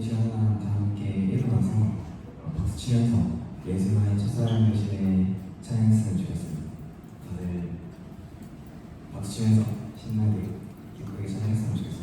시간이랑 다 함께 일어나서 박수 치면서 예수만의 첫사랑 대신에 찬양했으면 좋겠습니다. 다들 박수 치면서 신나게 기쁘게 찬양했으면 좋겠습니다.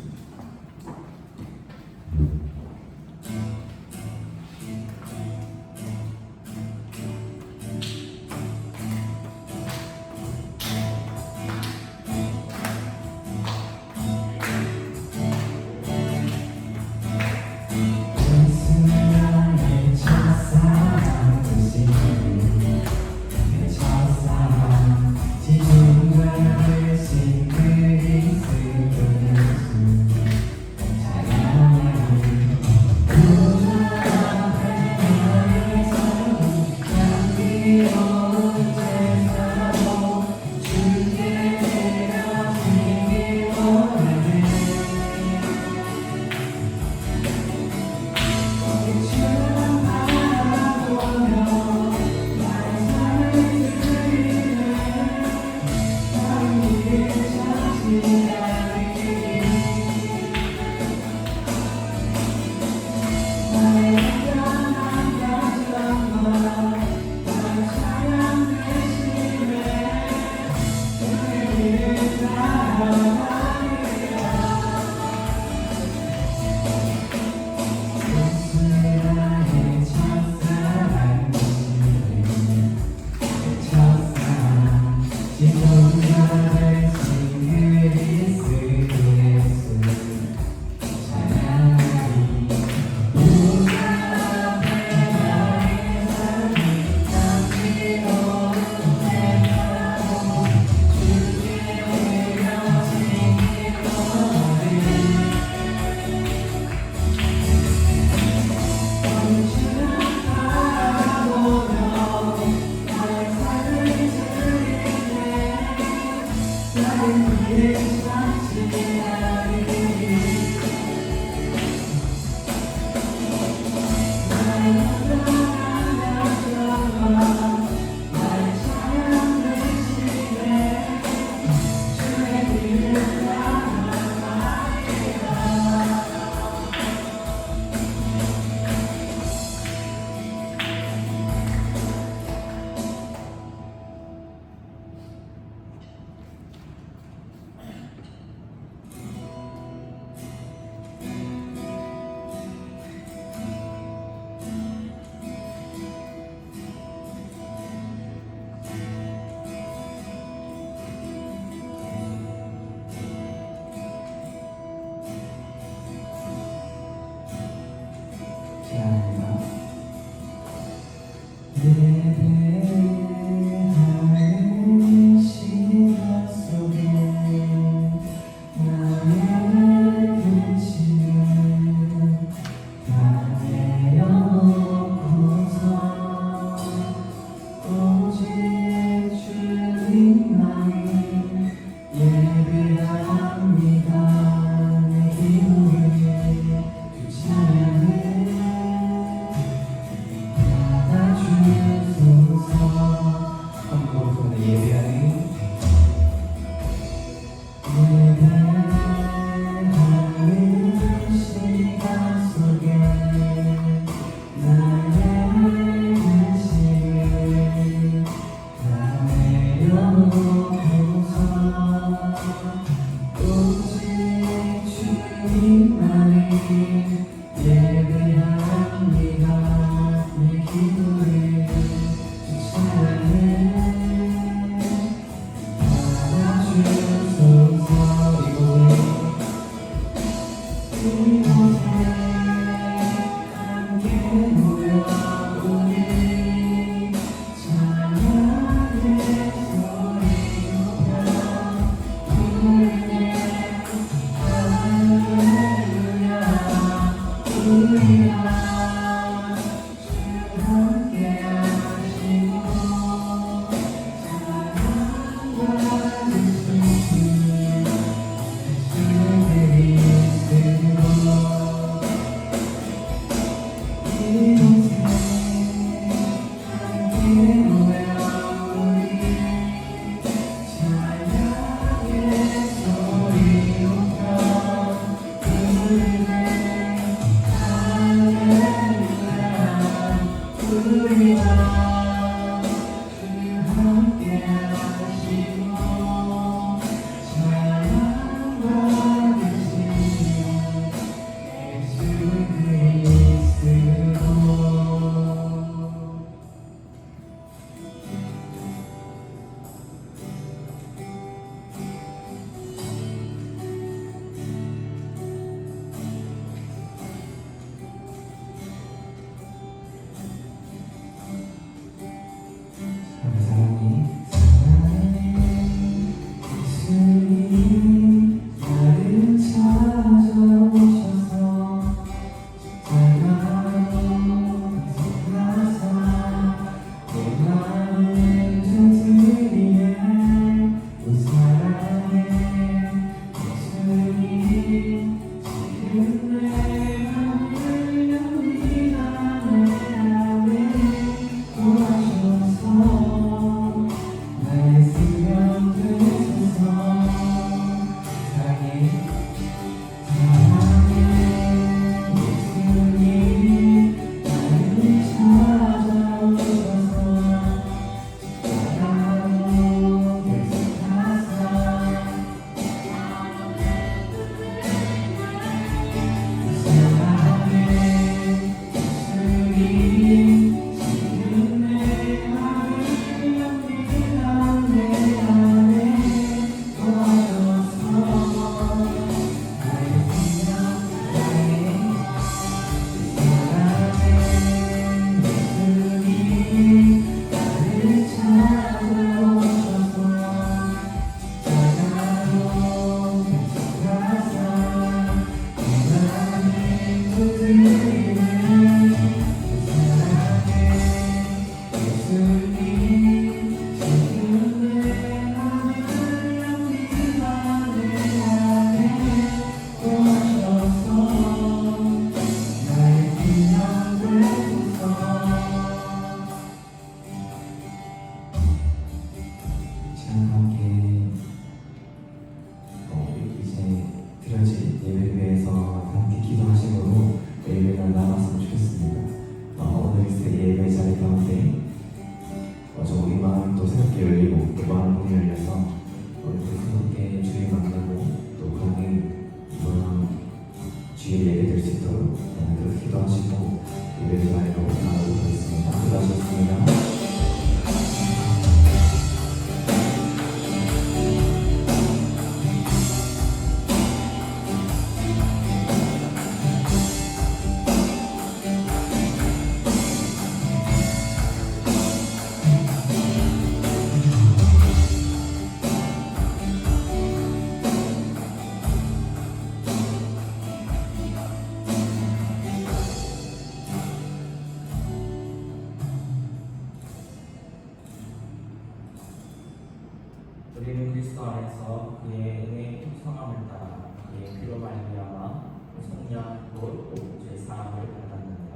우리는 그리스도 안에서 그의 은혜의 풍성함을 따라 그의 피로 말미암아 성령 곧 죄 사함을 받았느니라.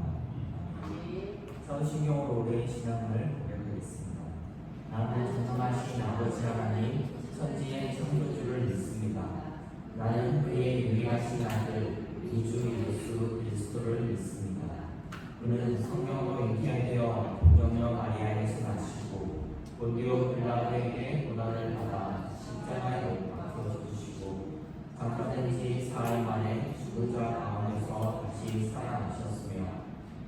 성신경으로 우리의 신앙을 고백하겠습니다. 나는 전능하신 아버지 하나님 천지의 창조주를 믿습니다. 나는 그의 유일하신 아들 구주 예수 그리스도를 믿습니다. 그는 성령으로 인기하여 동정녀 마리아에서 나시고 본디오 빌라도에게 고난을 받아 십자가에 못 박혀 죽으시고 장사된 지 4일 만에 죽은 자 가운데서 다시 살아나셨으며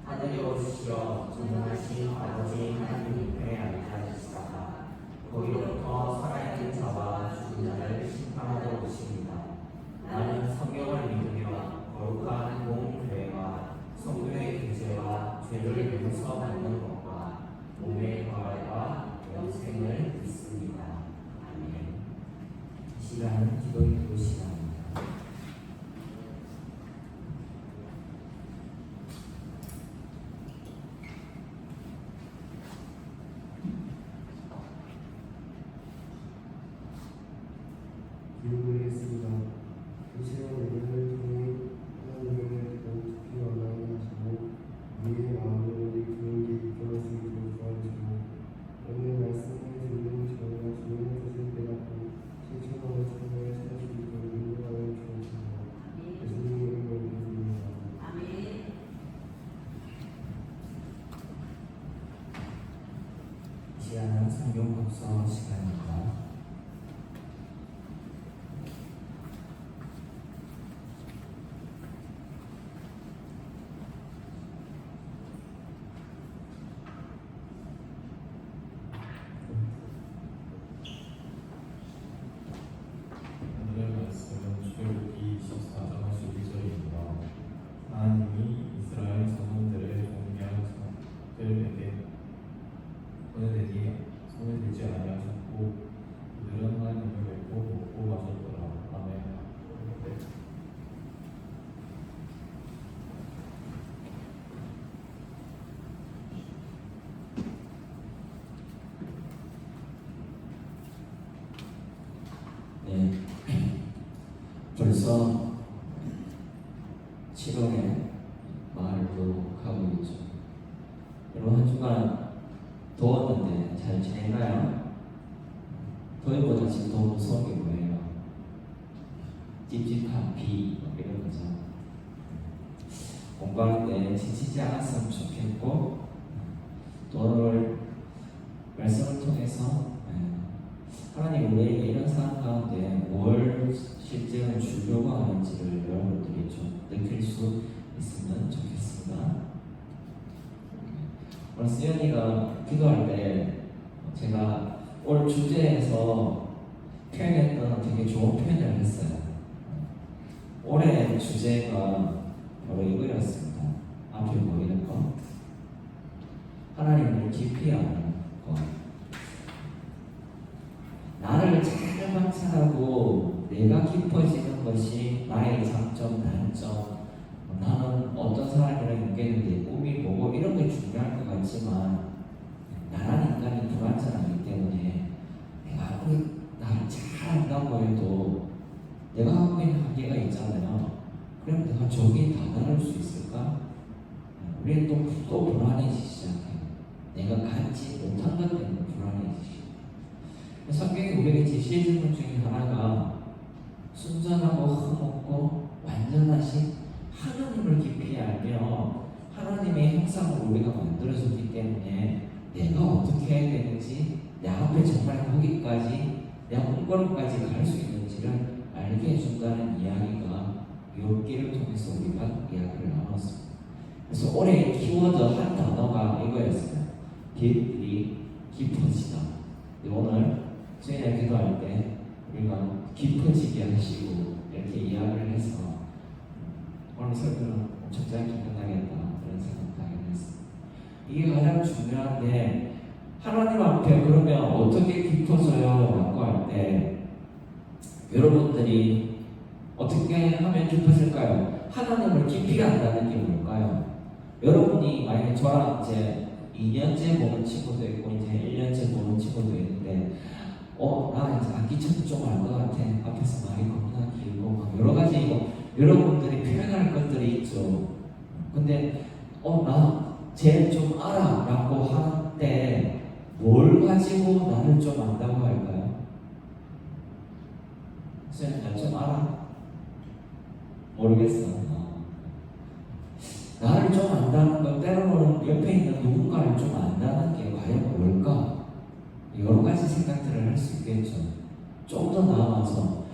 하늘에 오르시어 전능하신 아버지 하나님 옆에 앉으시다가 거기로부터 살아있는 자와 죽은 자를 심판하러 오십니다. 나는 성경을 믿으며 거룩한 공교회와 성도의 교제와 죄를 용서받는 것과 몸의 부활과 영생을 믿습니다. 아멘. 이 시간은 기도의 시간입니다. 기도드리겠습니다. 이 시간 예배를 통해 하나님을 더욱 깊이 만나게 하시고 우리의 마음을 좋은 게 이끌어 수 있도록 도와주시고 오늘 말씀을 듣는 저희가 주님의 뜻을 깨닫고 실천하는 삶을 살 수 있도록 인도하여 주옵소서. 예수님의 이름으로 기도드립니다. 이 시간은 성경 독서 시간입니다. 오늘의 말씀은 출애굽기 24장 12절입니다. 하나님이 이스라엘 자손들의 종량들에게 손에 들지 아니하셨고 그들은 하나님을 뵙고 먹고 마셨더라. 아멘. 네, 벌써 7월에 마을로 가고 있죠. 여러분 한 주간 더웠는데 잘 지냈나요? 더위보다 지금 더 무서운 게 뭐예요? 찝찝한 비 이런 거죠. 공부할 때 지치지 않았으면 좋겠고 또 오늘 말씀을 통해서 하나님 우리에게 이런 상황 가운데 뭘 실제로 주려고 하는지를 여러분들이 좀 느낄 수 있으면 좋겠습니다. 오늘 수연이가 기도할 때 제가 올 주제에서 표현했던 되게 좋은 표현을 했어요. 올해 주제가 바로 이거였습니다. 앞에 보이는 거. 하나님을 깊이 아는 것. 나를 잘 관찰하고 내가 깊어지는 것이 나의 장점, 단점. 나는 어떤 사람이랑 연계되는데 꿈이 뭐고 이런 게 중요할 것 같지만 나란 인간이 불완전하기 때문에 내가 아무리 나를 잘 안다고 해도 내가 하고 있는 한계가 있잖아요. 그럼 내가 저기에 다다를 수 있을까? 우리는 또 불안해지기 시작해요. 내가 갖지 못한 것 때문에 불안해지기. 성경이 우리에게 제시해주는 것 중에 하나가 순전하고 흠없고 완전하신 하나님을 깊이 알며 하나님의 형상을 우리가 만들어졌기 때문에 내가 어떻게 해야 되는지 내 앞에 정말 거기까지 내 혼걸음까지 갈 수 있는지를 알게 해준다는 이야기가 욥기를 통해서 우리가 이야기를 나눴습니다. 그래서 올해 키워드 한 단어가 이거였어요. 깊이 깊어지다. 오늘 저희가 기도할 때 우리가 깊어지게 하시고 이렇게 이야기를 해서 오늘 설교는 엄청 짧게 끝나겠다 그런 생각도 하게 됐습니다. 이게 가장 중요한데 하나님 앞에 그러면 어떻게 깊어져요? 라고 할 때 여러분들이 어떻게 하면 깊어질까요? 하나님을 깊이 안다는 게 뭘까요? 여러분이 만약에 저랑 이제 2년째 보는 친구도 있고 이제 1년째 보는 친구도 있는데 나 이제 악기처럼 좀 알 것 같아. 앞에서 말이 겁나 길고 막 여러 가지 여러분들이 표현할 것들이 있죠. 근데 나 쟤 좀 알아 라고 하는데 뭘 가지고 나를 좀 안다고 할까요? 쟤 나 좀 알아? 모르겠어. 나를 좀 안다는 건 때로는 옆에 있는 누군가를 좀 안다는 게 과연 뭘까? 여러 가지 생각들을 할 수 있겠죠. 좀 더 나아가서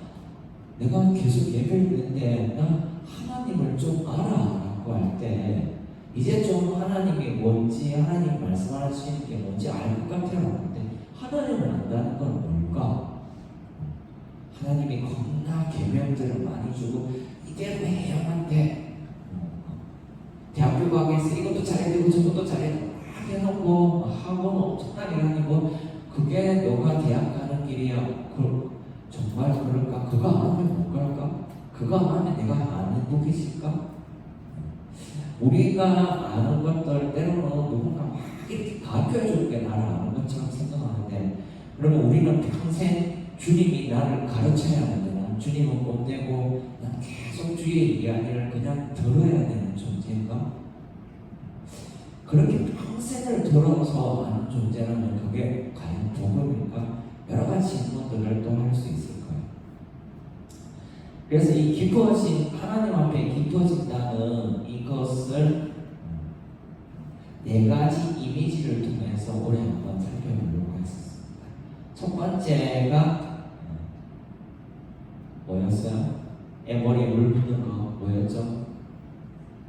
내가 계속 예배를 드는데 나 하나님을 좀 알아 라고 할 때 이제 좀 하나님이 뭔지 하나님 말씀하시는 게 뭔지 알 것 같아요. 근데 하나님을 안다는 건 뭘까? 하나님이 겁나 계명들을 많이 주고 이게 왜 해야만 돼? 대학교 가기 위해서 이것도 잘해야 되고 저것도 잘해야 되고 막 해놓고 학원 엄청나게 다니고 그게 너가 대학 가는 길이야. 정말 그럴까? 그거 안 하면 못 갈까? 그거 안 하면 내가 안 행복해질까? 우리가 아는 것들 때로는 누군가 막 이렇게 가르쳐줄 게 나를 아는 것처럼 생각하는데 그러면 우리는 평생 주님이 나를 가르쳐야 하는데 난 주님은 못 되고 난 계속 주의 이야기를 그냥 들어야 되는 존재인가? 그렇게 평생을 들어서 아는 존재라면 그게 과연 복음일까? 여러 가지 질문들을 또 할 수 있을 거예요. 그래서 이 깊어진 하나님 앞에 깊어진다는 이것을 네 가지 이미지를 통해서 올해 한번 살펴보려고 했습니다. 첫 번째가 뭐였어요? 머리에 물 붓는 거 뭐였죠?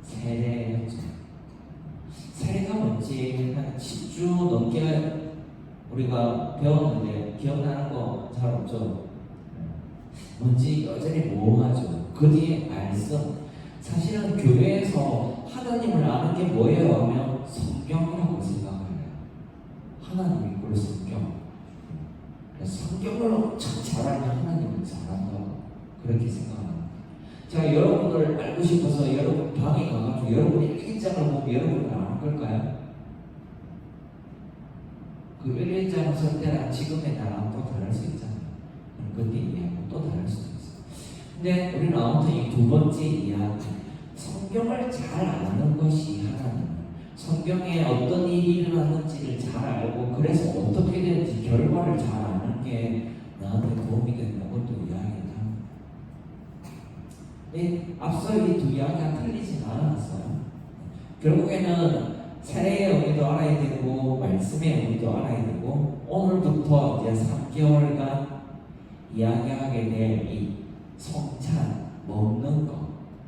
세례였죠. 세례가 뭔지 한 10주 넘게 우리가 배웠는데 기억나는 거 잘 없죠? 뭔지 여전히 모호하죠. 그 뒤에 말씀. 사실은 교회에서 하나님을 아는 게 뭐예요? 하면 성경이라고 생각을 해요. 하나님이 꿀 성경. 그래서 성경을 엄청 잘하면 하나님을 잘한다고 그렇게 생각합니다. 제가 여러분을 알고 싶어서 여러분 방에 가가지고 여러분의 일기장을 보면 여러분을 아는 걸까요? 그 일기장을 쓸 때랑 지금의 나랑 또 다를 수 있잖아요. 그때 이야기하고 또 다를 수도 있어요. 근데 우리는 아무튼 이 두 번째 이야기 성경을 잘 아는 것이 하나님. 성경에 어떤 일이 일어났는지를 잘 알고 그래서 어떻게 되는지 결과를 잘 아는 게 나한테 도움이 된다고 또 이야기를 합니다. 앞서 이 두 이야기가 틀리진 않았어요. 결국에는 세례의 의미도 알아야 되고 말씀의 의미도 알아야 되고 오늘부터 이제 3개월간 이야기하게 될 이 성찬, 먹는 것,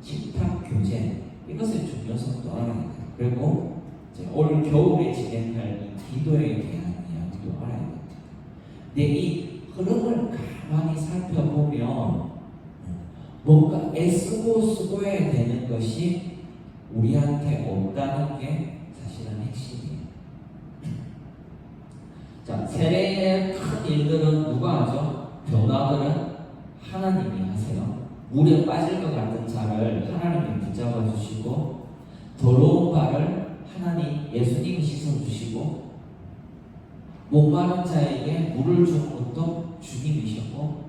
식탁 교제 이것의 중요성도 알아야 돼요. 그리고 이제 올 겨울에 진행할 이 기도에 대한 이야기도 알아야 됩니다. 근데 이 흐름을 가만히 살펴보면 뭔가 애쓰고 수고해야 되는 것이 우리한테 없다는 게 사실은 핵심이에요. 자, 세례의 큰 일들은 누가 하죠? 변화들은 하나님이 하세요. 물에 빠질 것 같은 자를 하나님이 붙잡아 주시고 더러운 발을 하나님 예수님이 씻어주시고 목마른 자에게 물을 준 것도 주님이셨고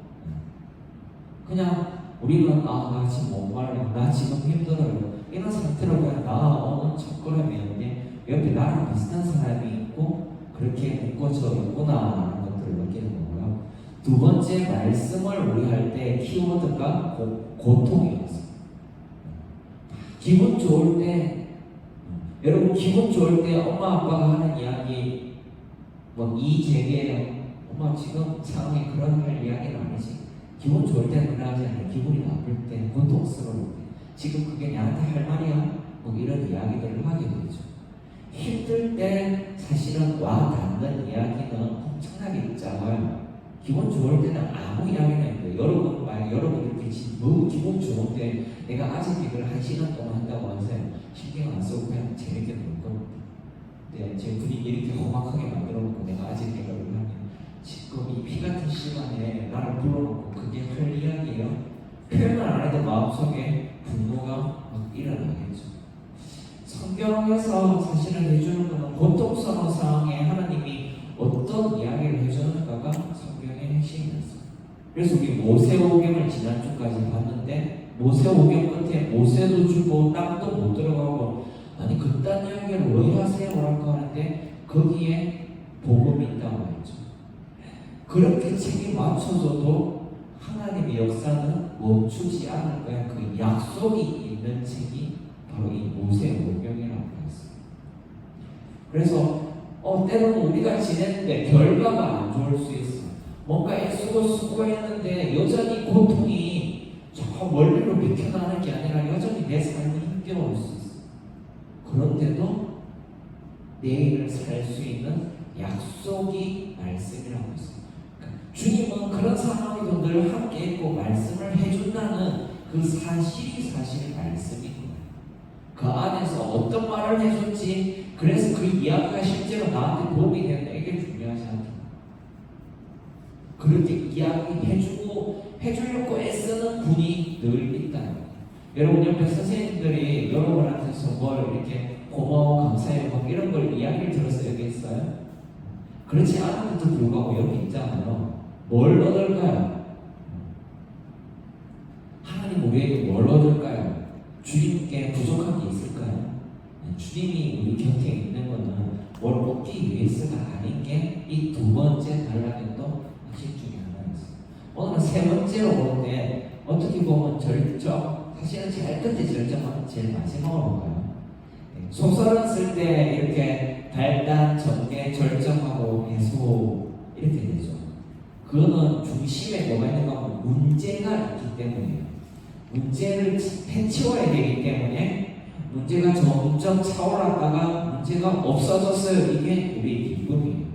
그냥 우리는 나 지금 목말라 나 지금 힘들어요 이런 상태로 그냥 나 오늘 첫걸음이었는데 옆에 나랑 비슷한 사람이 있고 그렇게 묶어져 있구나 하는 것들을 느끼는 거고요. 두 번째 말씀을 우리 할 때 키워드가 고통이었어요. 기분 좋을 때 여러분 기분 좋을 때 엄마 아빠가 하는 이야기 뭐 이재계예요. 엄마 지금 상황이 그런 할 이야기는 아니지. 기분 좋을 때는 그러지 않아요. 기분이 나쁠 때 고통스러울 때 지금 그게 나한테 할 말이야? 뭐 이런 이야기들을 하게 되죠. 힘들 때 사실은 와 닿는 이야기는 엄청나게 작아요. 기분 좋을 때는 아무 이야기나 있고요. 여러분 만약 여러분 이렇게 너무 기분 좋은데 내가 아직 이걸 1시간 동안 한다고 하세요. 신경 안 쓰고 그냥 재밌게 놀 겁니다. 네, 제 분위기 이렇게 험악하게 만들어 놓고 내가 아직 이걸 하면 지금 이 피 같은 시간에 나를 불러놓고 그게 할 이야기예요. 표현을 안 해도 마음속에 분노가 막 일어나겠죠. 성경에서 사실은 해주는 것은 고통스러운 상황에 하나님이 어떤 이야기를 해주는가가 성경의 핵심이었어요. 그래서 우리 모세오경을 지난주까지 봤는데 모세오경 끝에 모세도 주고 땅도 못 들어가고 아니 그딴 이야기를 왜 하세요라고 하는데 거기에 복음이 있다고 했죠. 그렇게 책에 맞춰서도 하나님의 역사는 멈추지 않을 거야. 그 약속이 있는 책이 바로 이 모세오경이라고 했어요. 그래서 때로는 우리가 지냈는데 결과가 안 좋을 수 있어. 뭔가 애쓰고 수고했는데 여전히 고통이 저 멀리로 비켜나는 게 아니라 여전히 내 삶이 힘겨울 수 있어. 그런데도 내일을 살 수 있는 약속이 말씀이라고 했어요. 주님은 그런 상황에도 늘 함께 있고 말씀을 해준다는 그 사실이 말씀인 거예요. 그 안에서 어떤 말을 해줄지 그래서 그 이야기가 실제로 나한테 도움이 된다 이게 중요하지 않다. 그렇게 해주려고 애쓰는 분이 늘 있다. 여러분 옆에 선생님들이 여러분한테서 뭘 이렇게 고마워 감사해요 막 이런 걸 이야기를 들어서 여기 있어요. 그렇지 않은데도 불구하고 여기 있잖아요. 뭘 얻을까요? 하나님 우리에게 뭘 얻을까요? 주님께 부족한 게 있을까요? 주님이 우리 곁에 있는 것은 뭘 얻기 위해서가 아닌 게 이 두 번째 단락에도 핵심 중에 하나였어요. 오늘은 세 번째로 보는데 어떻게 보면 절정, 사실은 제일 끝에 절정은 제일 마지막으로 볼까요? 소설을 쓸 때 이렇게 발단, 전개, 절정하고 해소 이렇게 되죠. 그거는 중심에 뭐가 있는가 하면 문제가 있기 때문이에요. 문제를 해치워야 되기 때문에 문제가 점점 차올랐다가 문제가 없어졌어요. 이게 우리의 기쁨이에요.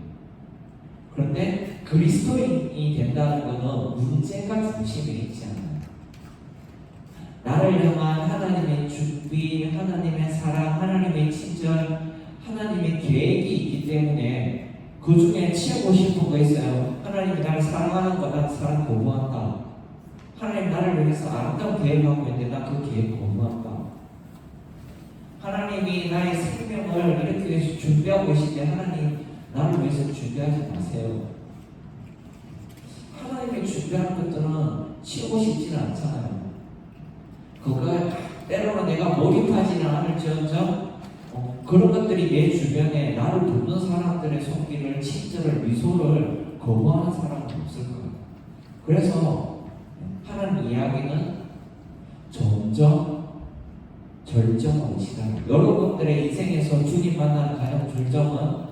그런데 그리스도인이 된다는 것은 문제가 중심에 있지 않아요. 나를 향한 하나님의 준비, 하나님의 사랑, 하나님의 친절, 하나님의 계획이 있기 때문에 그 중에 채우고 싶은 거 있어요. 하나님이 나를 사랑하는 거, 난 사랑 거부한다. 하나님 나를 위해서 아름다운 계획하고 있는데 나 그 계획 거부한다. 하나님이 나의 생명을 이렇게 위해서 준비하고 계신데 하나님 나를 위해서 준비하지 마세요. 하나님이 준비하는 것들은 치우고 싶지는 않잖아요. 그거가 때로는 내가 몰입하지는 않을지언정 그런 것들이 내 주변에 나를 돕는 사람들의 손길을, 친절을, 미소를 거부하는 사람은 없을 거예요. 그래서 하는 이야기는 점점 절정으로 치닫는, 여러분들의 인생에서 주님 만나는 가장 절정은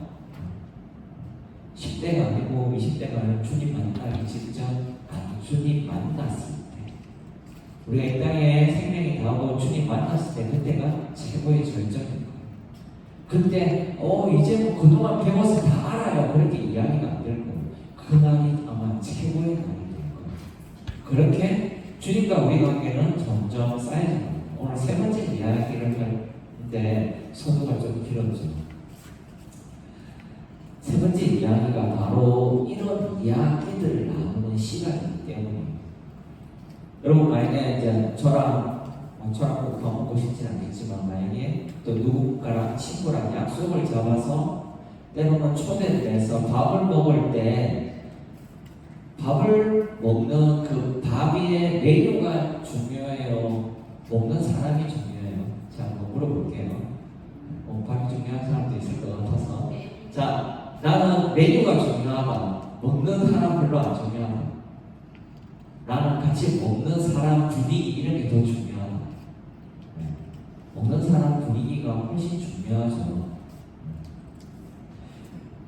10대가 아니고 20대가 아니고 주님 만나기 직전, 아니 주님 만났을 때, 우리가 이 땅에 생명이 나오고 주님 만났을 때 그때가 최고의 절정인 거예요. 그때 이제 뭐 그동안 배워서 다 알아요, 그렇게 이야기가 안 될 거예요. 그날이 아마 최고의 날이 될 거예요. 그렇게 주님과 우리 관계는 점점 쌓여져요. 오늘 세 번째 이야기를 할때 서두가 좀 길었죠. 세 번째 이야기가 바로 이런 이야기들을 나누는 시간이기 때문에, 여러분 만약에 이제 저랑 꼭 밥 먹고 싶진 않겠지만 만약에 또 누군가랑 친구랑 약속을 잡아서 때로는 초대를 해서 밥을 먹을 때 밥을 먹는 그 밥의 메뉴가 중요해요, 먹는 사람이 중요해요? 자, 한번 물어볼게요. 밥이 중요한 사람도 있을 것 같아서. 자, 나는 메뉴가 중요하다. 먹는 사람 별로 안 중요하다. 나는 같이 먹는 사람 분위기 이런 게 더 중요하다. 먹는 사람 분위기가 훨씬 중요하죠.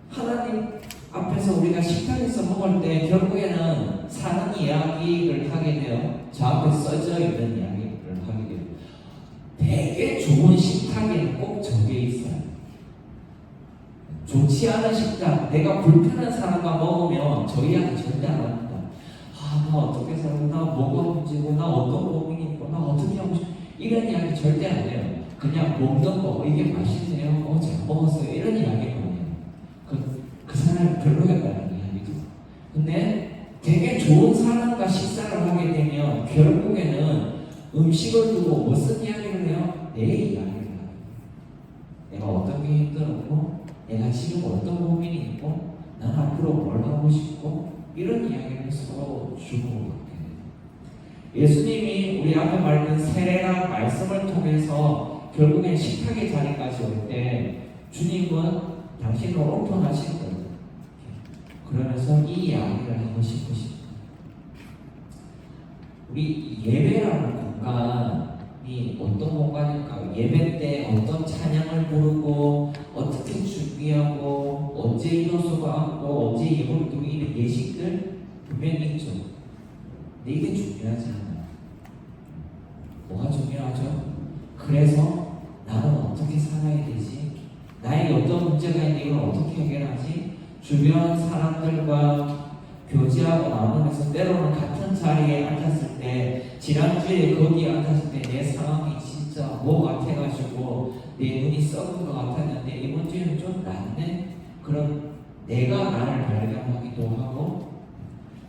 하나님 앞에서 우리가 식탁에서 먹을 때 결국에는 사는 이야기를 하게 돼요. 저 앞에 써져 있는 이야기를 하게 돼요. 되게 좋은 식탁에는 꼭 저게 있어요. 좋지 않은 식탁, 내가 불편한 사람과 먹으면 저 이야기 절대 안 합니다. 나 어떻게 살고, 나 뭐가 문제고, 나 어떤 고민이 있고, 나 어떻게 하고 싶고, 이런 이야기 절대 안 해요. 그냥 먹는 거, 이게 맛있네요, 잘 먹었어요, 이런 이야기거든요. 그 사람이 별로였다는 이야기죠. 근데 되게 좋은 사람과 식사를 하게 되면 결국에는 음식을 두고 무슨 이야기를 해요? 내 이야기를 해요. 내가 어떤 게 힘들었고, 내가 지금 어떤 고민이 있고, 난 앞으로 뭘 하고 싶고, 이런 이야기를 서로 주고받게 돼요. 예수님이 우리 앞에 말했던 세례나 말씀을 통해서 결국엔 식탁의 자리까지 올 때 주님은 당신을 오픈하실 거예요. 그러면서 이 이야기를 하고 싶으십니다. 우리 예배라는 공간이 어떤 공간일까요? 예배 때 어떤 찬양을 부르고 어떻게 준비하고 언제 이도수가 앉고 언제 예물 두고 이런 예식들 분명히 있죠. 근데 이게 중요하지 않아요. 뭐가 중요하죠? 그래서 나는 어떻게 살아야 되지? 나에게 어떤 문제가 있는데 이걸 어떻게 해결하지? 주변 사람들과 교제하고 나누면서 때로는 같은 자리에 앉았을 때, 지난주에 거기 앉았을 때 내 상황이 진짜 뭐 같아가지고 내 눈이 썩은 것 같았는데 이번 주에는 좀 낫네? 그럼 내가 나를 발견하기도 하고,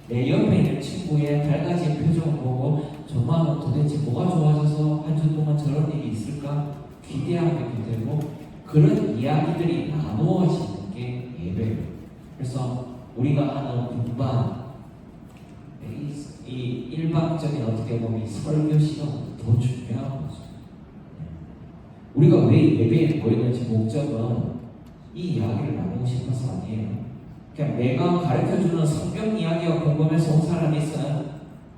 내 옆에 있는 친구의 밝아진 표정을 보고 저 마음은 도대체 뭐가 좋아져서 한 주 동안 저런 일이 있을까 기대하게 되고, 그런 이야기들이 나누어지는 게 예배예요. 그래서 우리가 하는 분반, 이 일방적인 어떻게 보면 설교 시간은 더 중요한 거죠. 우리가 왜 예배에 모이는지 목적은 이 이야기를 나누고 싶어서 아니에요. 그냥 내가 가르쳐주는 성경 이야기가 궁금해서 온 사람이 있어요?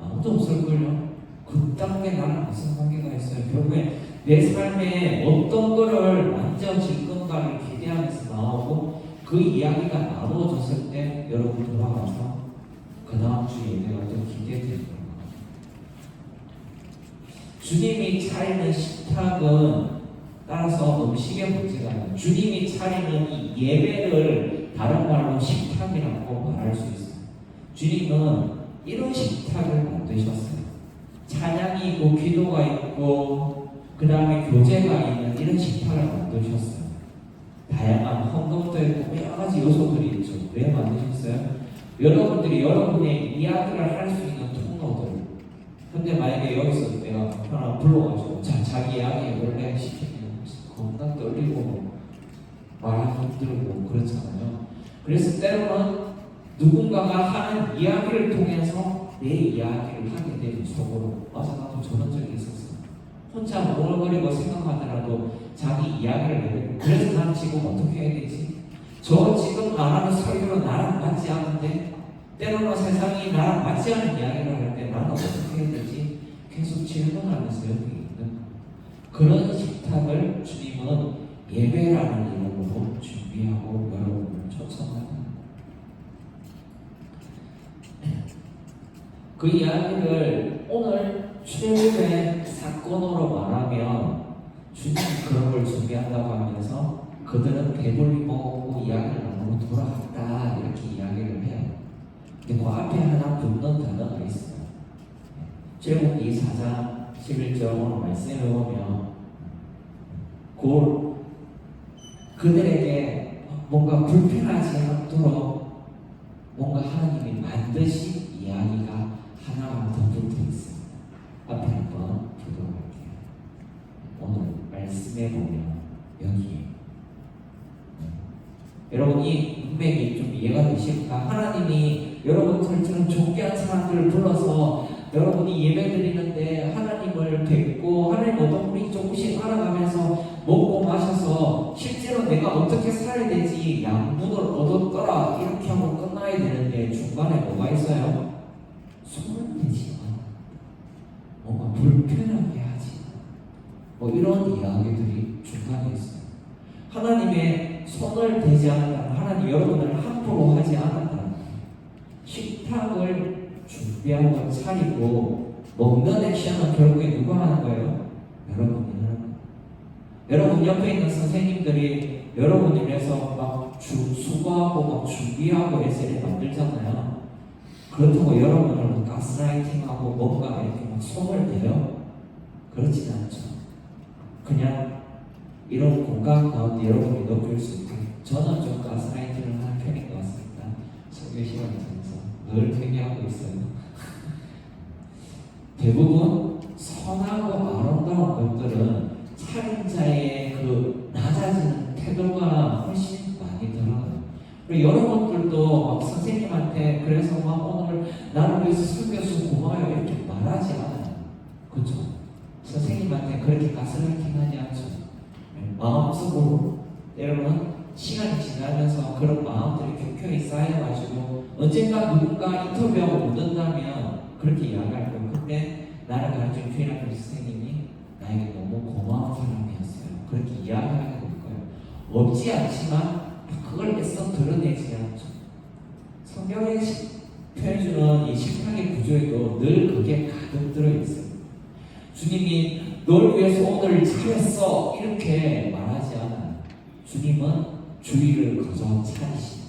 아무도 없을걸요. 그딴 게 나랑 무슨 관계가 있어요. 결국에 내 삶에 어떤 거를 만져질 건가를 기대하면서 나오고, 그 이야기가 나누어졌을 때 여러분 돌아가서 그 다음 주 예배가 좀 기대되는 거예요. 주님이 차리는 식탁은 따라서 음식의 문제가 아니에요. 주님이 차리는 이 예배를 다른 말로 식탁이라고 말할 수 있어요. 주님은 이런 식탁을 만드셨어요. 찬양이 있고 기도가 있고 그 다음에 교제가 있는 이런 식탁을 만드셨어요. 다양한 헌금도 있고 여러 가지 요소들이 있죠. 왜 만드셨어요? 여러분들이 여러분의 이야기를 할 수 있는 통로들. 근데 만약에 여기서 내가 하나 불러가지고 자기 이야기 원래 시키면 겁나 떨리고 말하기 힘들고 그렇잖아요. 그래서 때로는 누군가가 하는 이야기를 통해서 내 이야기를 하게 되는 속으로, 맞아 나도 저런 적이 있었어. 혼자 웅얼거리고 생각하더라도 자기 이야기를 내고 그래서 난 지금 어떻게 해야 되지? 저 지금 말하는 설교로 나랑 맞지 않은데 때로는 세상이 나랑 맞지 않은 이야기를 할 때 나는 어떻게 해야 되지? 계속 질문하면서 여기 있는 그런 식탁을 주님은 예배라는 이름으로 준비하고 여러분을 초청합니다. 그 이야기를 오늘 출애굽의 사건으로 말하면 주님 그런 걸 준비한다고 하면서 그들은 배불리 먹고 이야기를 나누고 돌아갔다 이렇게 이야기를 해요. 근데 그 앞에 하나 붙는 단어가 있어요. 출애굽기 4장 11절 오늘 말씀을 보면 그들에게 뭔가 불편하지 않도록 뭔가 하나님이 반드시 이야기가 하나가 더 붙어 있습니다. 앞에 한번 보도록 할게요. 오늘 말씀에 보면 여기에 여러분 이 문맥이 좀 이해가 되십니까? 하나님이 여러분들처럼 존귀한 사람들을 불러서 여러분이 예배 드리는데 하나님을 뵙고 하나님 어떤 분이 조금씩 알아가면서 먹고 마셔서 실제로 내가 어떻게 살아야 되지 양분을 얻었더라 이렇게 하고 끝나야 되는데 중간에 뭐가 있어요? 손을 대지 마. 뭔가 불편하게 하지 마. 이런 이야기들이 중간에 있어요. 하나님의 손을 대지 않는다. 하나님 여러분을 함부로 하지 않는다. 식탁을 준비하고 차리고 먹는 액션은 결국에 누가 하는 거예요? 여러분이 하는 거예요. 여러분 옆에 있는 선생님들이 여러분을 위해서 막 수고하고 막 준비하고 에세이를 만들잖아요. 그렇다고 여러분을 가스라이팅하고 뭔가 이렇게 막 손을 대요? 그렇진 않죠. 그냥 이런 공간 가운데 여러분이 느낄 수 있게 저는 좀 가스라이팅을 하는 편인 것 같습니다. 설교 시간을 통해서 늘 회개하고 있어요. 대부분 선하고 아름다운 것들은 차린 자의 그 낮아지는 태도가 훨씬 많이 들어가요. 그리고 여러분들도 막 선생님한테 그래서 막 오늘 나를 위해서 설교해서 고마워요 이렇게 말하지 않아요. 그렇죠? 선생님한테 그렇게 가스라이팅 하지 않죠. 마음속으로 여러분 시간이 지나면서 그런 마음들이 켜켜이 쌓여가지고 언젠가 누군가 인터뷰하고 묻는다면 그렇게 이야기할 거예요. 근데 나를 가르친 주일학교 선생님이 나에게 너무 고마운 사람이었어요. 그렇게 이야기하게 될 거예요. 없지 않지만 그걸 애써 드러내지 않죠. 성경에 표현해주는 이 식탁의 구조에도 늘 그게 가득 들어있어요. 주님이 널 위해서 오늘 잘했어 이렇게 말하지 않아요. 주님은 주의를 거저 차리시고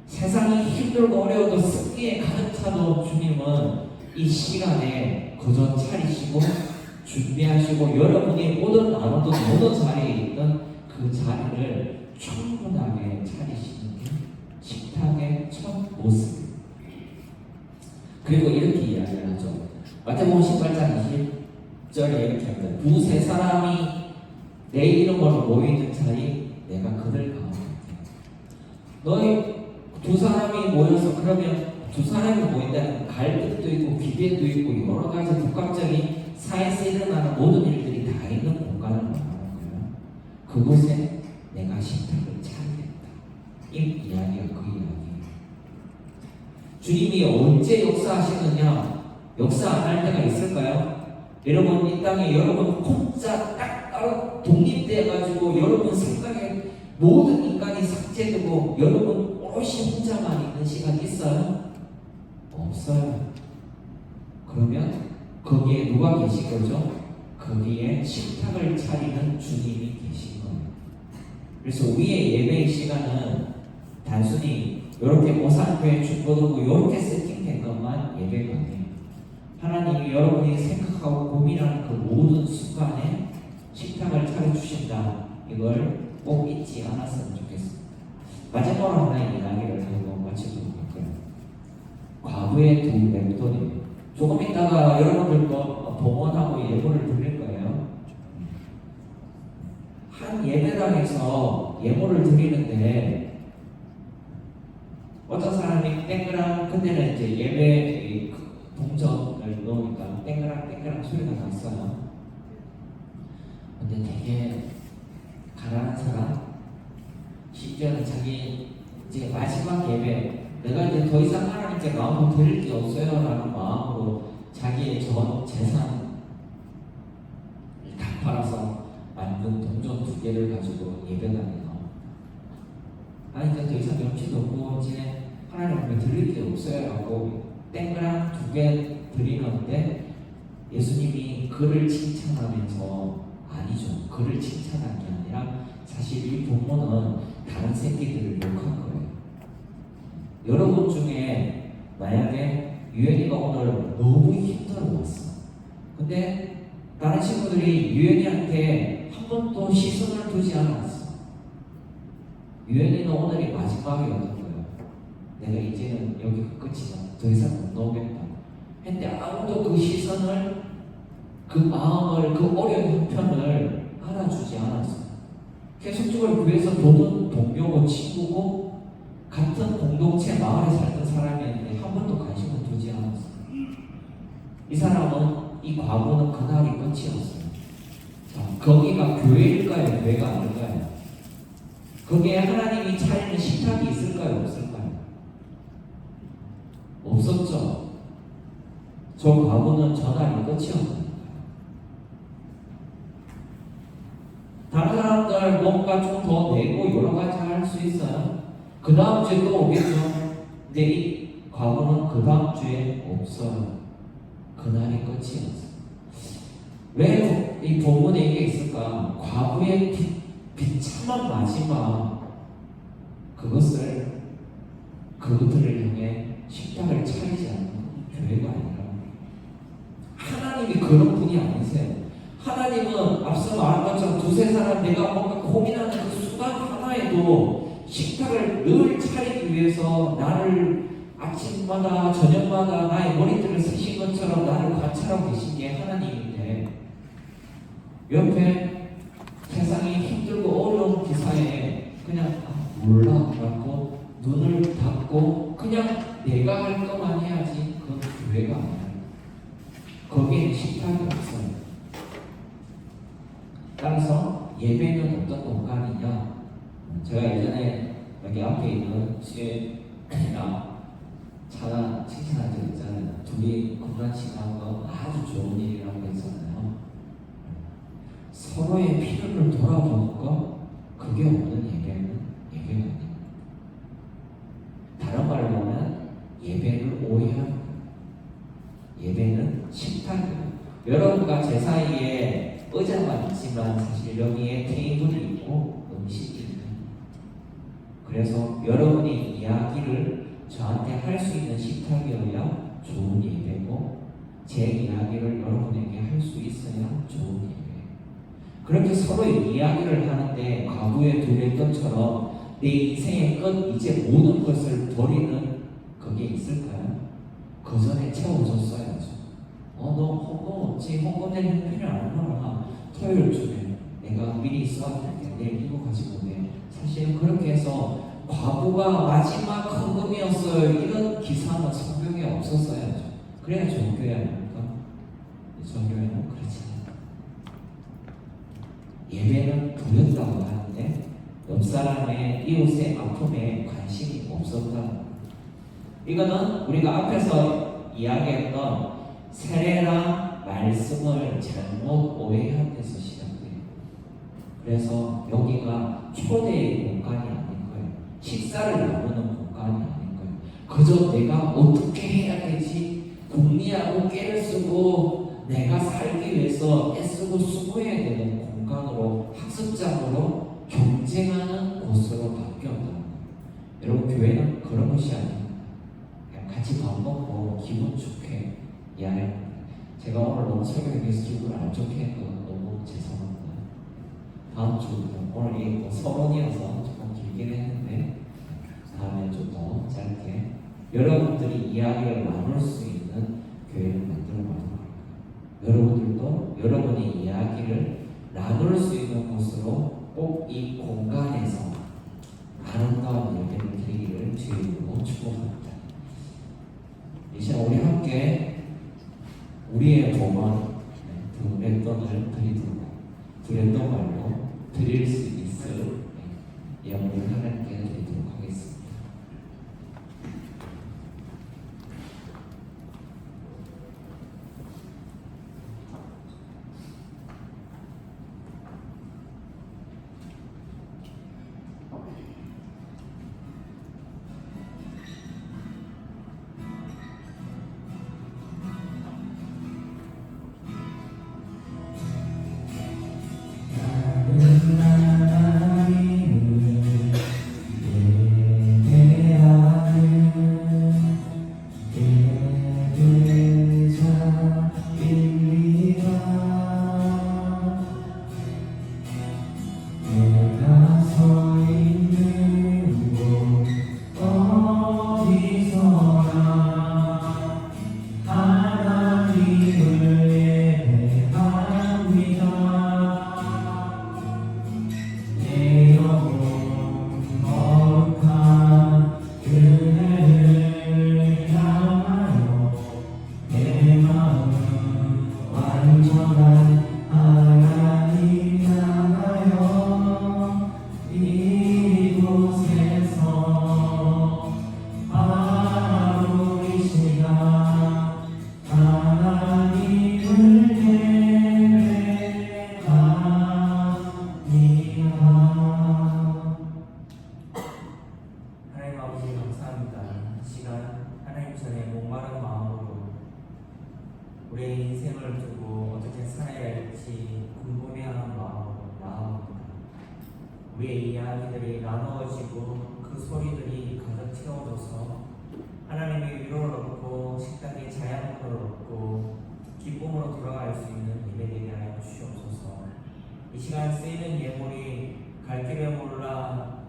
세상이 힘들고 어려워도 습기에 가득 차도 주님은 이 시간에 거저 차리시고 준비하시고 여러분이 오든 안 오든 모든 자리에 있던 그 자리를 충분하게 차리시는 게 식탁의 첫 모습. 그리고 이렇게 이야기를 하죠. 마태복음 18장 20절에 이렇게 합니다. 두세 사람이 내 이름으로 모이는 자리 내가 그들 가운데 너희 두 사람이 모여서 그러면 두 사람이 모인다는 갈등도 있고 기대도 있고 여러 가지 복합적인 사회에서 일어나는 모든 일들이 다 있는 공간을 말하는 거예요. 그곳에 내가 식탁을 차리겠다. 이 이야기가 그 이야기예요. 주님이 언제 역사하시느냐? 역사 안 할 때가 있을까요? 여러분 이 땅에 여러분 혼자 딱 따로 독립돼가지고 여러분 생각에 모든 인간이 삭제되고 여러분 오롯이 혼자만 있는 시간 있어요? 없어요. 그러면 거기에 누가 계신 거죠? 거기에 식탁을 차리는 주님이 계신 거예요. 그래서 우리의 예배의 시간은 단순히 이렇게 모산교회 중보도고 이렇게 세팅된 것만 예배가 아니에요. 하나님이 여러분이 생각하고 고민하는 그 모든 순간에 식탁을 차려주신다. 이걸 꼭 잊지 않았으면 좋겠습니다. 마지막으로 하나의 이야기를 하고 마치도록 할 거예요. 과부의 두 맹돈이에요. 조금 있다가 여러분들도 봉헌하고 예물을 드릴 거예요. 한 예배당에서 예물을 드리는데 어떤 사람이 땡그랑 그때는 이제 예배 동전을 넣으니까 땡그랑 소리가 났어요. 되게 가난한 사람, 심지어는 자기 이제 마지막 예배, 내가 이제 더 이상 하나님께 마음을 드릴 게 없어요라는 마음으로 자기의 전 재산을 다 팔아서 만든 동전 2개를 가지고 예배당에 나옵니다. 아 이제 더 이상 염치도 없고 이제 하나님 앞에 드릴 게 없어요라고 땡그랑 2개 드리는데 예수님이 그를 칭찬하면서 아니죠. 그를 칭찬한 게 아니라 사실 이 본문은 다른 새끼들을 욕한 거예요. 여러분 중에 만약에 유연이가 오늘 너무 힘들어왔어. 근데 다른 친구들이 유연이한테 한 번도 시선을 두지 않았어. 유연이는 오늘이 마지막이었던 거예요. 내가 이제는 여기가 끝이다. 더 이상 못 나오겠다. 근데 아무도 그 시선을, 그 마음을, 그 어려운 형편을 알아주지 않았어. 계속적으로 교회에서 보는 동료고 친구고 같은 공동체 마을에 살던 사람이었는데 한 번도 관심을 두지 않았어. 이 사람은, 이 과거는 그날이 끝이었어요. 자, 거기가 교회일까요? 교회가 아닐까요? 거기에 하나님이 차리는 식탁이 있을까요? 없을까요? 없었죠. 저 과거는 전날이 끝이었어요. 다른 사람들 뭔가 좀 더 내고 여러 가지 할 수 있어요. 그 다음 주에 또 오겠죠. 근데 이 과거는 그 다음 주에 없어요. 그날이 끝이었어요. 왜 이 본문에 이게 있을까? 과거의 비참한 마지막 그것들을 향해 식탁을 차리지 않는 교회가 아니라 하나님이 그런 분이 아니세요. 하나님은 앞서 말한 것처럼 2-3사람 내가 뭔가 고민하는 그 순간 하나에도 식탁을 늘 차리기 위해서 나를 아침마다 저녁마다 나의 머리들을 쓰신 것처럼 나를 관찰하고 계신 게 하나님인데 옆에 세상이 힘들고 어려운 기사에 그냥 몰라 라고 눈을 닫고 그냥 내가 할 것만 해야지. 그건 교회가 아니야. 거기에 식탁이 없어요. 따라서 예배는 어떤 공간이냐? 제가 예전에 여기 앞에 있는 수혜나 차나 칭찬한 적 있잖아요. 둘이 공간 지나는 거 아주 좋은 일이라고 했잖아요. 서로의 필요를 돌아보는 거, 그게 없는 예배는 예배가 아닙니다. 다른 말로 하면 예배를 오해하는 거예요. 예배는 식탁이에요. 여러분과 제 사이에 의자만 있지만 사실 여기에 테이블이 있고 음식이 있는. 그래서 여러분이 이야기를 저한테 할 수 있는 식탁이어야 좋은 예배고 제 이야기를 여러분에게 할 수 있어야 좋은 예배예요. 그렇게 서로 이야기를 하는데 과거에 그랬던 것처럼 내 인생의 끝 이제 모든 것을 버리는 그게 있을까요? 그 전에 채워줬어야죠. 너 헌금 없지? 헌금 내 형편이 안 나와. 토요일쯤에 내가 미리 써왔는데 내일 이거 가지고 오네. 사실은 그렇게 해서 과거가 마지막 헌금이었어요. 이런 기사는 성경에 없었어야죠. 그래야 좋은 교회 아닙니까? 좋은 교회는 그렇지 않아요. 예배는 부렸다고 하는데 옆 사람의 이웃의 아픔에 관심이 없었다. 이거는 우리가 앞에서 이야기했던 세례랑 말씀을 잘못 오해한 데서 시작돼요. 그래서 여기가 초대의 공간이 아닌 거예요. 식사를 나누는 공간이 아닌 거예요. 그저 내가 어떻게 해야 되지? 궁리하고 깨를 쓰고 내가 살기 위해서 애쓰고 수고해야 되는 공간으로, 학습장으로 경쟁하는 곳으로 바뀌었다는 거예요. 여러분, 교회는 그런 것이 아닙니다. 같이 밥 먹고 기분 좋게 이야기합니다. 제가 오늘 너무 설교에 대해서 기분을 안 좋게 해서 너무 죄송합니다. 다음 주부터 오늘 이 서론이어서 조금 길긴 했는데 다음에 좀 더 짧게 여러분들이 이야기를 나눌 수 있는 교회를 만들어 보도록 합니다. 여러분들도 여러분의 이야기를 나눌 수 있는 곳으로 꼭 이 공간에서 아름다운 예배를 드리기를 주님으로 축복합니다. 이 시간 우리 함께 우리의 봉헌 두 맷돈을 드리도록 드렸던 말로 드릴 수 있을 영혼을 하나님께 드리도록 하겠습니다. 하나님 아버지 감사합니다. 이 시간 하나님 전에 목마른 마음으로 우리의 인생을 두고 어떻게 살아야 할지 궁금해하는 마음으로 나아옵니다. 우리의 이야기들이 나누어지고 그 소리들이 가득 채워져서 하나님의 위로를 얻고 식탁의 자양분을 얻고 기쁨으로 돌아갈 수 있는 예배되게 하여 주시옵소서. 이 시간 쓰이는 예물이 갈 길을 몰라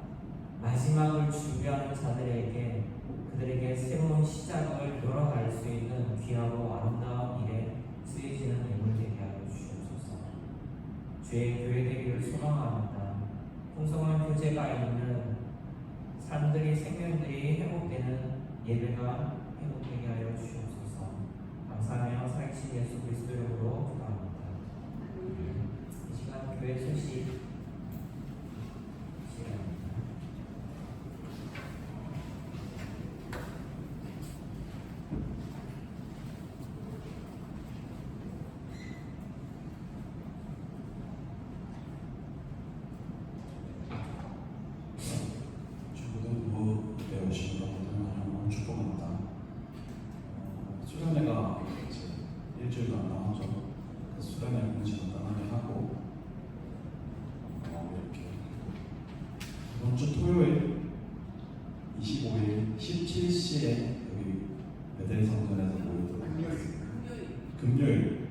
마지막을 준비하는 자들에게 그들에게 새로운 시작을 열어갈 수 있는 귀하고 아름다운 일에 쓰여지는 예물 되게 하여 주시옵소서. 주의 교회 되기를 소망합니다. 풍성한 교제가 있는 삶들이 생명들이 회복되는 예배가 회복되게 하여 주시옵소서. 감사하며 살아계신 예수 그리스도 이름으로 기도합니다. 이 시간 교회 소식 시간입니다. 주부도 배우신 것들 하나님을 축복합니다. 수련회가 이제 일주일도 안 남았죠. 그 수련회 공식을 떠나게 하고 이렇게 이번 주 토요일 25일 17시에 여기 베델 성전에서 모이도록 하겠습니다. 금요일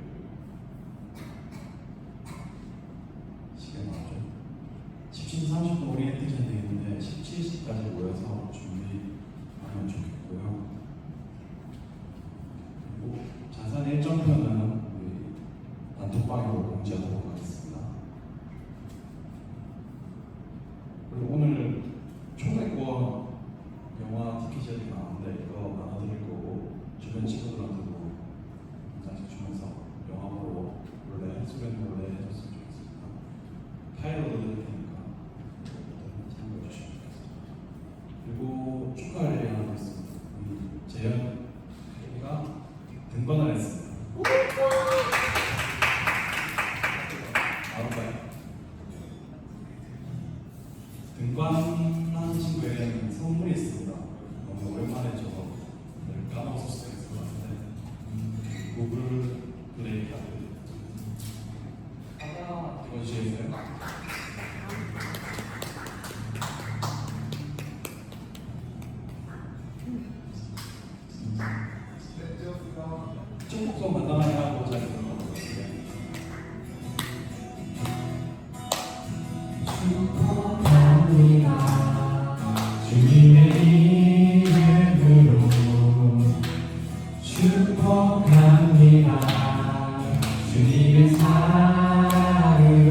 시간 나오죠. 17시 30분 오리엔테이션 되겠는데 17시까지 모여서 준비하면 좋겠고요. 그리고 자세한 일정표는 우리 단톡방으로 공지하도록 하겠습니다. 그리고 오늘 초대권 영화 티켓이 나왔는데 이거 나눠드릴 거고 주변 친구들한테도 한 장씩 주면서 영화 보러 원래 수련 원래 해줬으면 좋겠습니다. 파일로 넣어드릴 테니까 참고해 주시면 좋겠습니다. 그리고 축하할 일이 하나 있습니다. 우리 재현 혜리가 등반을 했습니다. 알았나요? 등반하는 친구에게는 선물이 있습니다. 너무 오랜만에 저거 까먹었을 수도 있을 것 같은데 구글 플레이 카드 하나 읽어주시겠어요? 축복성 간단하게 하고 잘 들어가고 축복합니다. 주님의 이름으로 축복합니다. 주님의 사랑으로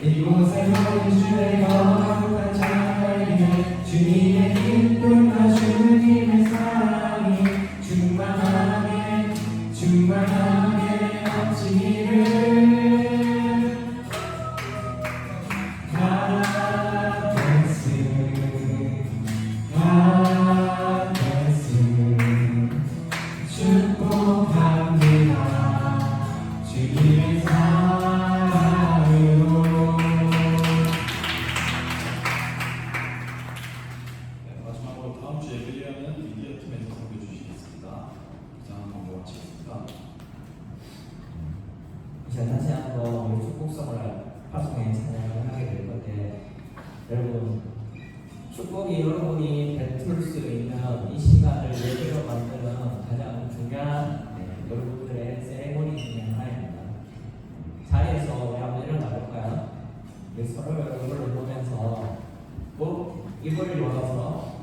이곳에 모인 주의 거룩한 자에게 주님의 기쁨과 주님의 사랑이 충만하게 넘치기를 축복합니다. 주님의 사랑으로. 네, 마지막으로 다음 주 예배위원은 미디어 팀에서 섬겨 주시겠습니다. 기장은 먼저 마치겠습니다. 자, 다시 한번 우리 축복성을 파송에 찬양을 하게 될 건데, 여러분 축복이 여러분이 뱉을 수 있는 이 시간을 예배로 만드는 가장 중요한 여러분들의 세레모니 중에 하나입니다. 자리에서 우리 한번 일어나 볼까요? 우리 서로 얼굴을 보면서 꼭 입을 열어서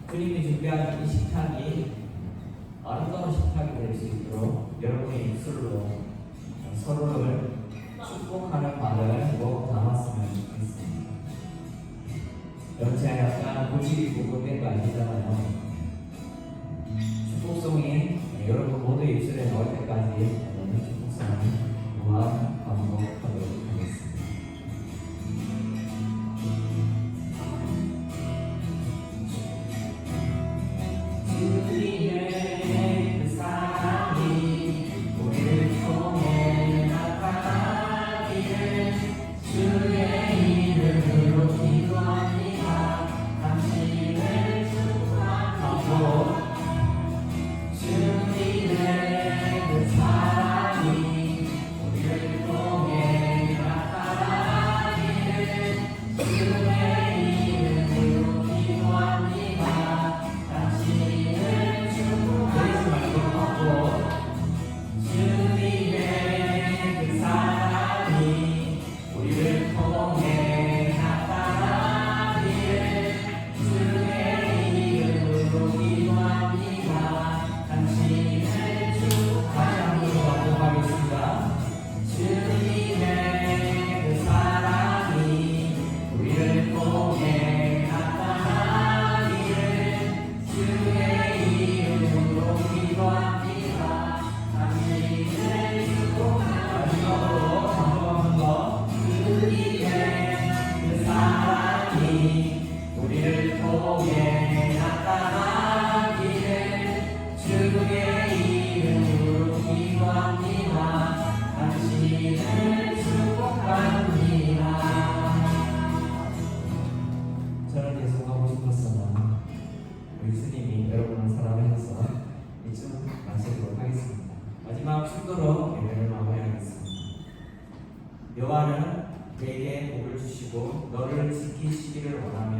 주님이 준비한 이 식탁이 아름다운 식탁이 될 수 있도록 여러분의 입술로 서로를 축복하는 말을 꼭 담았으면 좋겠습니다. 여러분 제가 약간 고집이 부분된 거 아시잖아요. 축복송이 여러분 모두 입술에 넣을 때까지 여러분 축복송을 무한 반복하도록 하겠습니다. 주님의 그 사랑이 우리를 통해 나타나기를 주의 이름으로 기도합니다. 당신을 축복하고 주님의 그 사랑이 우리를 통해 나타나기를 주의 이름으로 기도합니다. 당신을 축복하고 주님의 그 사랑이 우리를 통해 나타나기를 주의 이름으로 기도합니다. 당신을 축복하고 반복하겠습니다. 주님의 그 사랑이 우리를 통해 나타나기를 주의 이름으로 기도합니다. 당신을 축복하고 반복합니다. 주님의 그 사랑이 우리를 통해 나타나기를 주의 이름으로 기도합니다. 당신을 축복합니다. 저는 계속 하고 싶었으나 우리 주님이 여러분을 사랑하셔서 이쯤 마치도록 하겠습니다. 마지막 축도로 예배를 마무리하겠습니다. 여호와는 내게 복을 주시고 너를 지키시기를 원하며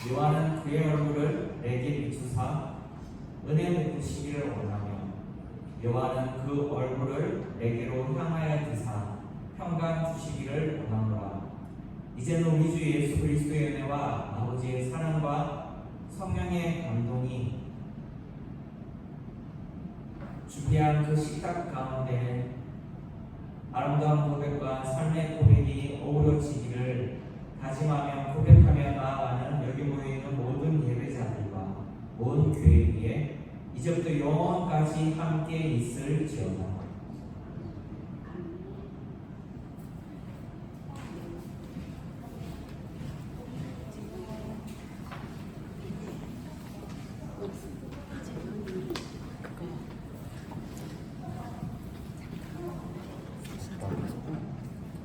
여호와는 그의 얼굴을 내게 비추사 은혜 베푸시기를 원하며 여호와는 그 얼굴을 내게로 향하여 드사 평강 주시기를 원하노라. 이제는 우리 주 예수 그리스도의 은혜와 아버지의 사랑과 성령의 감동이 준비한 그 식탁 가운데 아름다운 고백과 삶의 고백이 어우러지기를 다짐하며 고백하며 나아가는 여기 모여있는 모든 예배자들과 모든 교회 위에 이제부터 영원까지 함께 있을지어다.